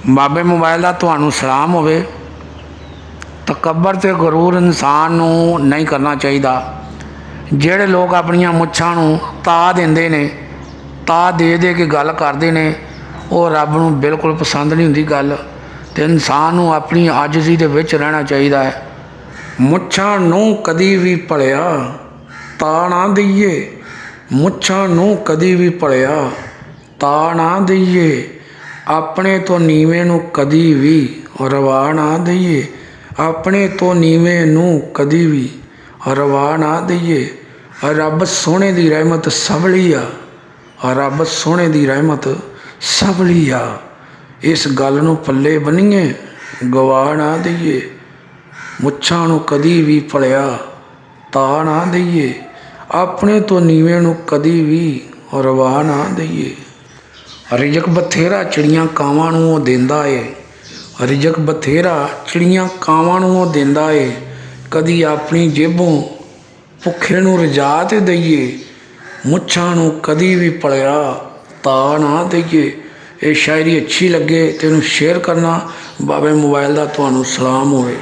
बाबे मोबाइल का तुहानू सलाम होवे। तकबर ते गरूर इंसान नू नहीं करना चाहिए। ਜਿਹੜੇ लोग अपनियां मुच्छां नू ता देंदे ने, ता दे दे के गल करते ने, वो रब नू बिल्कुल पसंद नहीं हुंदी गल। ते इंसान नू अपनी आजिज़ी दे विच रहना चाहिए है। मुच्छां नू कदी भी भलिया ता ना दईए, मुच्छां नू कदी भी भलिया ता ना दईए, अपने तो नीवें नू कदी भी रवा ना दईए, अपने तो नीवें नू कदी भी रवा ना दईए। रब सोहणे दी रहमत सबली आ, रब सोहणे दी रहमत सबली आ। इस गल नू पल्ले बनीए, गवा ना दईए, मुच्छां नू कदी भी भलिया ता ना दईए, अपने तो नीवें नू कदी भी रवा ना दईए। रिजक बथेरा चिड़ियां कावां नू वो देंदा है, रिजक बथेरा चिड़ियां कावां नू वो देंदा है। कदी अपनी जेबों भुखे नू रजा ते दईए, मुच्छां नू कदी भी भलिया ता ना दईए। ये शायरी अच्छी लगे तो इनू शेयर करना। बाबे मोबाइल का तुहानू सलाम होवे।